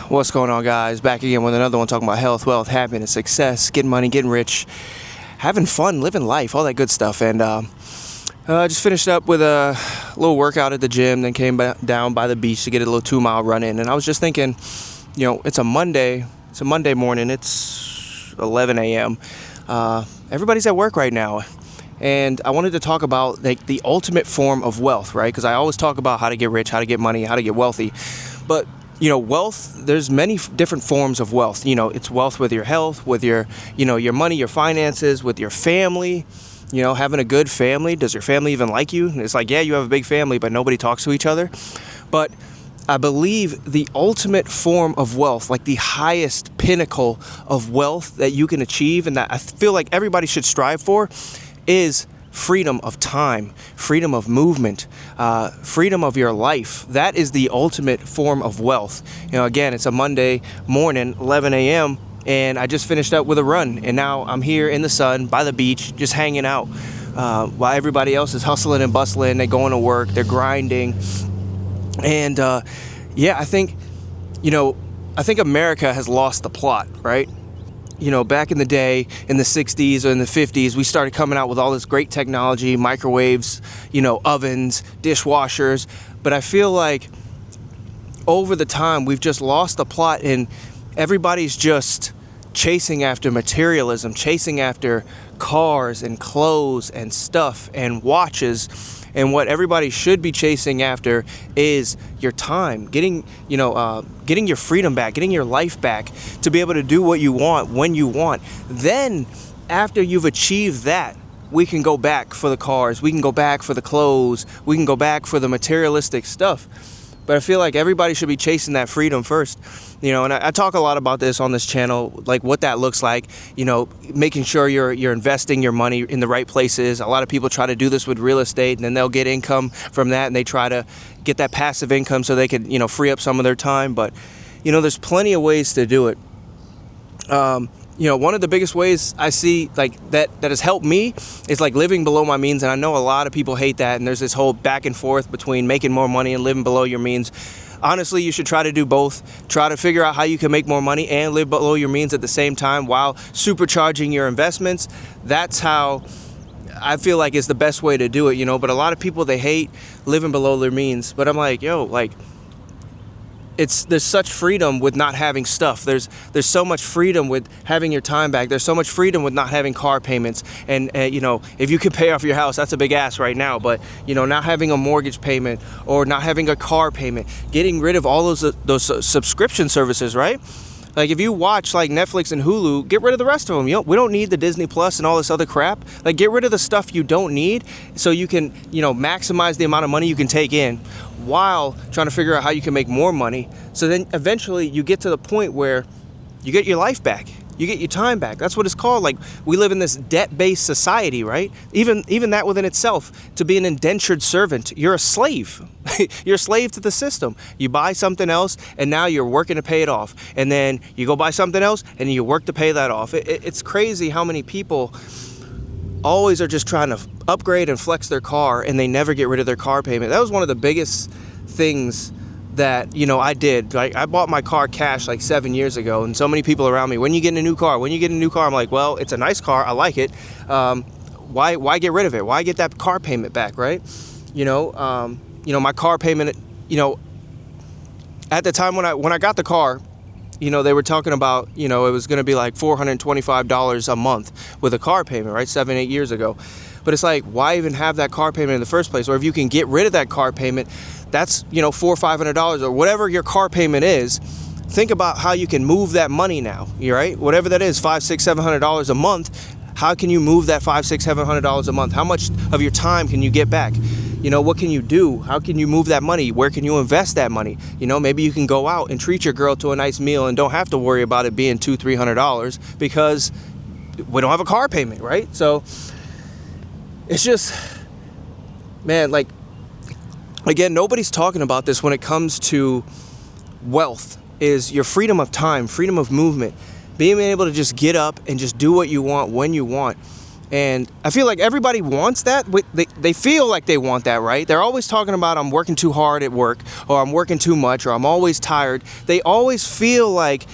What's going on, guys? Back again with another one, talking about health, wealth, happiness, success, getting money, getting rich, having fun, living life, all that good stuff. And I just finished up with a little workout at the gym, then came down by the beach to get a little 2-mile run in. And I was just thinking, it's a Monday morning, it's 11 a.m. Everybody's at work right now. And I wanted to talk about the ultimate form of wealth, right? Because I always talk about how to get rich, how to get money, how to get wealthy. But wealth, there's many different forms of wealth. It's wealth with your health, with your money, your finances, with your family, having a good family. Does your family even like you? It's like, yeah, you have a big family, but nobody talks to each other. But I believe the ultimate form of wealth, like the highest pinnacle of wealth that you can achieve, and that I feel like everybody should strive for, is freedom of time, freedom of movement, freedom of your life. That is the ultimate form of wealth. Again, it's a Monday morning, 11 a.m., and I just finished up with a run, and now I'm here in the sun by the beach, just hanging out, while everybody else is hustling and bustling. They're going to work, they're grinding, and I think America has lost the plot, right? Back in the day, in the 60s or in the 50s, we started coming out with all this great technology, microwaves, ovens, dishwashers. But I feel like over the time, we've just lost the plot, and everybody's just chasing after materialism, chasing after cars and clothes and stuff and watches. And what everybody should be chasing after is your time, getting your freedom back, getting your life back to be able to do what you want when you want. Then, after you've achieved that, we can go back for the cars, we can go back for the clothes, we can go back for the materialistic stuff. But I feel like everybody should be chasing that freedom first. And I talk a lot about this on this channel, like what that looks like, making sure you're investing your money in the right places. A lot of people try to do this with real estate, and then they'll get income from that, and they try to get that passive income so they can, free up some of their time. But, there's plenty of ways to do it. One of the biggest ways I see that has helped me is living below my means. And I know a lot of people hate that. And there's this whole back and forth between making more money and living below your means. Honestly, you should try to do both. Try to figure out how you can make more money and live below your means at the same time while supercharging your investments. That's how I feel like is the best way to do it, But a lot of people, they hate living below their means. But I'm like, there's such freedom with not having stuff. There's so much freedom with having your time back. There's so much freedom with not having car payments. And if you could pay off your house, that's a big ask right now. But not having a mortgage payment or not having a car payment, getting rid of all those subscription services, right? Like if you watch Netflix and Hulu, get rid of the rest of them. We don't need the Disney Plus and all this other crap. Get rid of the stuff you don't need so you can, maximize the amount of money you can take in while trying to figure out how you can make more money. So then eventually you get to the point where you get your life back. You get your time back. That's what it's called. We live in this debt-based society, right? Even that within itself, to be an indentured servant, you're a slave. You're a slave to the system. You buy something else, and now you're working to pay it off. And then you go buy something else, and you work to pay that off. It's crazy how many people always are just trying to upgrade and flex their car, and they never get rid of their car payment. That was one of the biggest things that I did. I bought my car cash 7 years ago, and so many people around me, when you get a new car, I'm like, well, it's a nice car, I like it. Why get rid of it? Why get that car payment back, right? My car payment, at the time when I got the car, they were talking about, it was going to be $425 a month with a car payment, right? 7-8 years ago. But it's why even have that car payment in the first place? Or if you can get rid of that car payment, that's, $400 or $500 or whatever your car payment is. Think about how you can move that money now, right? Whatever that is, $500, $600, $700 a month. How can you move that $500, $600, $700 a month? How much of your time can you get back? What can you do? How can you move that money? Where can you invest that money? Maybe you can go out and treat your girl to a nice meal and don't have to worry about it being $200, $300 because we don't have a car payment, right? So it's just, man, again, nobody's talking about this when it comes to wealth, is your freedom of time, freedom of movement, being able to just get up and just do what you want when you want. And I feel like everybody wants that. They feel like they want that, right? They're always talking about, I'm working too hard at work, or I'm working too much, or I'm always tired. They always feel like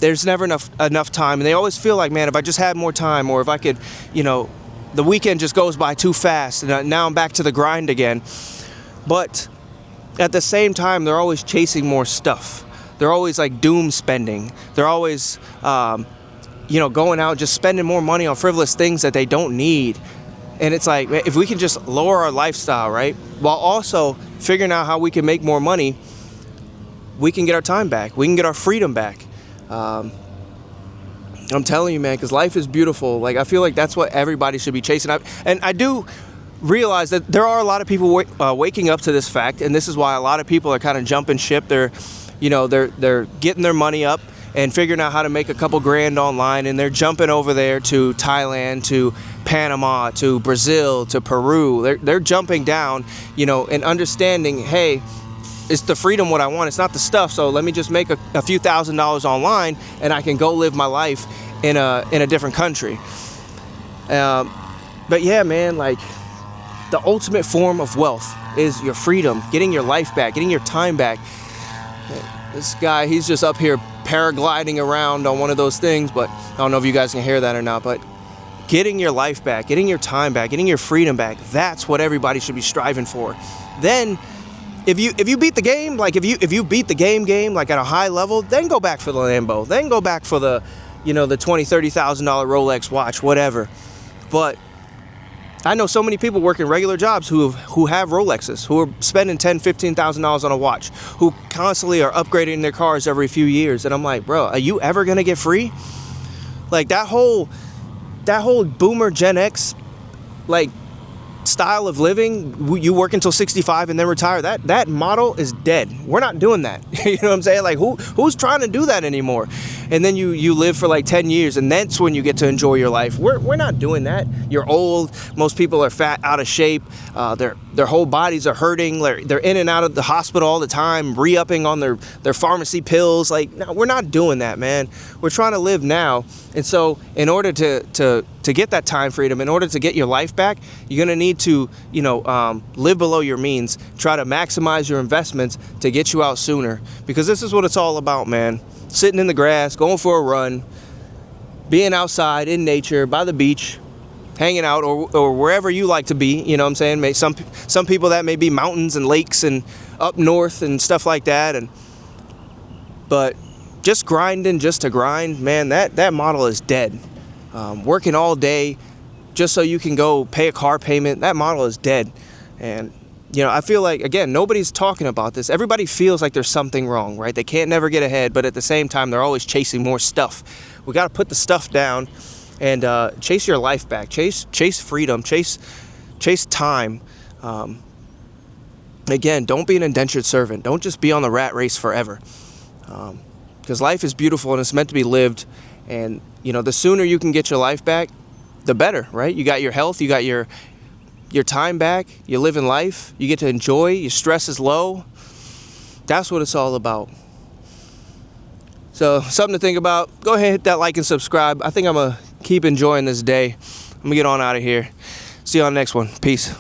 there's never enough time. And they always feel like, man, if I just had more time, or if I could, the weekend just goes by too fast, and now I'm back to the grind again. But at the same time, they're always chasing more stuff. They're always like doom spending. They're always going out just spending more money on frivolous things that they don't need. And it's like, if we can just lower our lifestyle, right, while also figuring out how we can make more money, we can get our time back. We can get our freedom back. I'm telling you, man, because life is beautiful. Like, I feel like that's what everybody should be chasing. And I do realize that there are a lot of people waking up to this fact, and this is why a lot of people are kind of jumping ship. They're getting their money up and figuring out how to make a couple grand online, and they're jumping over there to Thailand, to Panama, to Brazil, to Peru. They're jumping down, and understanding, hey, it's the freedom what I want. It's not the stuff. So let me just make a few $1,000s online, and I can go live my life in a different country. But yeah, man, like, the ultimate form of wealth is your freedom, getting your life back, getting your time back. This guy, he's just up here paragliding around on one of those things, but I don't know if you guys can hear that or not, but getting your life back, getting your time back, getting your freedom back, that's what everybody should be striving for. Then if you beat the game, like if you beat the game like at a high level, then go back for the Lambo, then go back for the the $20,000-$30,000 Rolex watch, whatever. But I know so many people working regular jobs who have Rolexes, who are spending $10,000, $15,000 on a watch, who constantly are upgrading their cars every few years. And I'm like, bro, are you ever gonna get free? Like, that whole boomer Gen X, like, style of living, you work until 65 and then retire, that model is dead. We're not doing that. You know what I'm saying? Like, who's trying to do that anymore? And then you live for like 10 years and that's when you get to enjoy your life. We're not doing that. You're old. Most people are fat, out of shape. Their whole bodies are hurting. They're in and out of the hospital all the time, re-upping on their pharmacy pills. Like, no, we're not doing that, man. We're trying to live now. And so in order to get that time freedom, in order to get your life back, you're going to need to, live below your means, try to maximize your investments to get you out sooner. Because this is what it's all about, man. Sitting in the grass, going for a run, being outside in nature, by the beach, hanging out, or wherever you like to be, you know what I'm saying? Some people that may be mountains and lakes and up north and stuff like that. But just grinding just to grind, man, that model is dead. Working all day just so you can go pay a car payment, that model is dead. And I feel like, again, nobody's talking about this. Everybody feels like there's something wrong, right? They can't never get ahead, but at the same time, they're always chasing more stuff. We got to put the stuff down and chase your life back. Chase freedom. Chase time. Again, don't be an indentured servant. Don't just be on the rat race forever. Because life is beautiful and it's meant to be lived. And, the sooner you can get your life back, the better, right? You got your health, you got your time back, you live in life, you get to enjoy, your stress is low. That's what it's all about. So, something to think about. Go ahead and hit that like and subscribe. I think I'm going to keep enjoying this day. I'm going to get on out of here. See you on the next one. Peace.